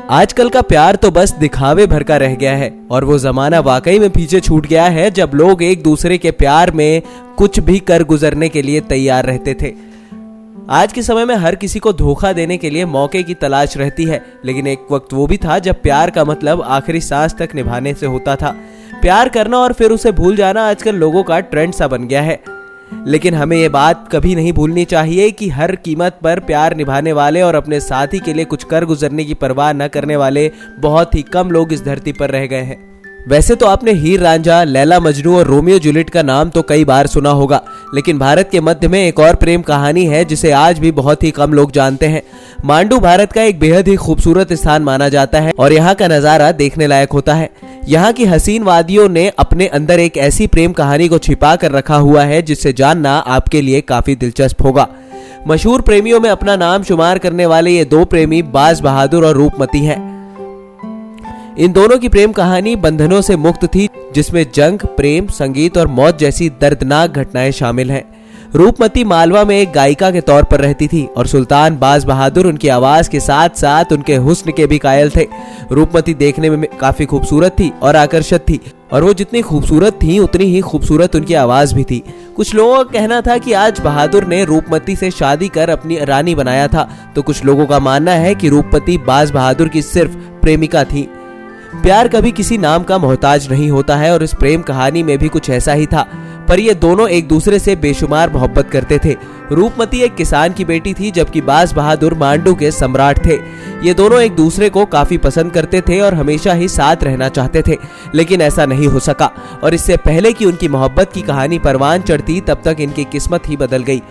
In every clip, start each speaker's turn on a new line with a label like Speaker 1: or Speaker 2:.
Speaker 1: आजकल का प्यार तो बस दिखावे भर का रह गया है और वो जमाना वाकई में पीछे छूट गया है जब लोग एक दूसरे के प्यार में कुछ भी कर गुजरने के लिए तैयार रहते थे। आज के समय में हर किसी को धोखा देने के लिए मौके की तलाश रहती है, लेकिन एक वक्त वो भी था जब प्यार का मतलब आखिरी सांस तक निभाने से होता था। प्यार करना और फिर उसे भूल जाना आजकल लोगों का ट्रेंड सा बन गया है, लेकिन हमें ये बात कभी नहीं भूलनी चाहिए कि हर कीमत पर प्यार निभाने वाले और अपने साथी के लिए कुछ कर गुजरने की परवाह न करने वाले बहुत ही कम लोग इस धरती पर रह गए हैं। वैसे तो आपने हीर रांझा, लैला मजनू और रोमियो जूलियट का नाम तो कई बार सुना होगा, लेकिन भारत के मध्य में एक और प्रेम कहानी है जिसे आज भी बहुत ही कम लोग जानते हैं। मांडू भारत का एक बेहद ही खूबसूरत स्थान माना जाता है और यहाँ का नजारा देखने लायक होता है। यहाँ की हसीन वादियों ने अपने अंदर एक ऐसी प्रेम कहानी को छिपा कर रखा हुआ है जिससे जानना आपके लिए काफी दिलचस्प होगा। मशहूर प्रेमियों में अपना नाम शुमार करने वाले ये दो प्रेमी बाज बहादुर और रूपमती हैं। इन दोनों की प्रेम कहानी बंधनों से मुक्त थी, जिसमें जंग, प्रेम, संगीत और मौत जैसी दर्दनाक घटनाएं शामिल हैं। रूपमती मालवा में एक गायिका के तौर पर रहती थी और सुल्तान बाज बहादुर उनकी आवाज के साथ साथ उनके हुस्न के भी कायल थे। रूपमती देखने में काफी खूबसूरत थी और आकर्षक थी, और वो जितनी खूबसूरत थी उतनी ही खूबसूरत उनकी आवाज भी थी। कुछ लोगों का कहना था कि आज बहादुर ने रूपमती से शादी कर अपनी रानी बनाया था, तो कुछ लोगों का मानना है कि रूपमती बाज बहादुर की सिर्फ प्रेमिका थी। प्यार कभी किसी नाम का मोहताज नहीं होता है और इस प्रेम कहानी में भी कुछ ऐसा ही था, पर ये दोनों एक दूसरे से बेशुमार मोहब्बत करते थे। रूपमती एक किसान की बेटी थी, जबकि बाज बहादुर मांडू के सम्राट थे। ये दोनों एक दूसरे को काफी पसंद करते थे और हमेशा ही साथ रहना चाहते थे, लेकिन ऐसा नहीं हो सका, और इससे पहले कि उनकी मोहब्बत की कहानी परवान चढ़ती तब तक इनकी किस्मत ही बदल गई।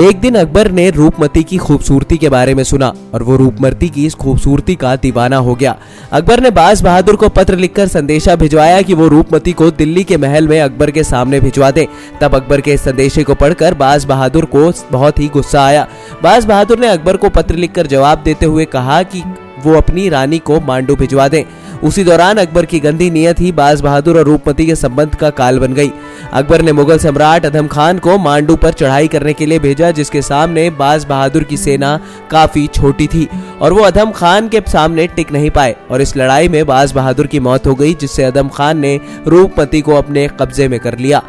Speaker 1: एक दिन अकबर ने रूपमती की खूबसूरती के बारे में सुना और वो रूपमती की इस खूबसूरती का दीवाना हो गया। अकबर ने बाज बहादुर को पत्र लिखकर संदेशा भिजवाया कि वो रूपमती को दिल्ली के महल में अकबर के सामने भिजवा दे। तब अकबर के इस संदेशे को पढ़कर बाज बहादुर को बहुत ही गुस्सा आया। बाज बहादुर ने अकबर को पत्र लिखकर जवाब देते हुए कहा कि वो अपनी रानी को मांडू भिजवा दें। उसी दौरान अकबर की गंदी नीयत ही बाज बहादुर और रूपमती के संबंध का काल बन गई। अकबर ने मुगल सम्राट अदम खान को मांडू पर चढ़ाई करने के लिए भेजा, जिसके सामने बाज बहादुर की सेना काफी छोटी थी और वो अदम खान के सामने टिक नहीं पाए, और इस लड़ाई में बाज बहादुर की मौत हो गई, जिससे अदम खान ने रूपमती को अपने कब्जे में कर लिया।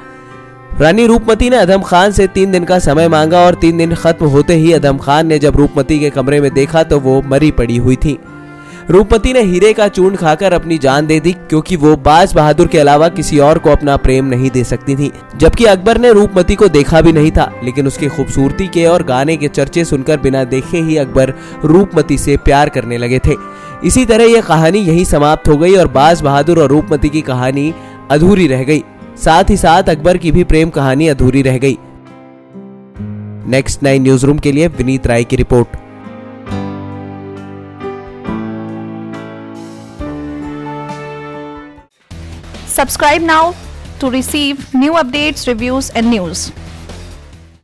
Speaker 1: रानी रूपमती ने अदम खान से 3 दिन का समय मांगा और 3 दिन खत्म होते ही अदम खान ने जब रूपमती के कमरे में देखा तो वो मरी पड़ी हुई थी। रूपमती ने हीरे का चूर्ण खाकर अपनी जान दे दी, क्योंकि वो बाज बहादुर के अलावा किसी और को अपना प्रेम नहीं दे सकती थी। जबकि अकबर ने रूपमती को देखा भी नहीं था, लेकिन उसकी खूबसूरती के और गाने के चर्चे सुनकर बिना देखे ही अकबर रूपमती से प्यार करने लगे थे। इसी तरह यह कहानी यही समाप्त हो गई और बाज बहादुर और रूपमती की कहानी अधूरी रह गई। साथ ही साथ अकबर की भी प्रेम कहानी अधूरी रह गई। नेक्स्ट 9 न्यूज रूम के लिए विनीत राय की report.
Speaker 2: Subscribe now to receive new updates, reviews and news.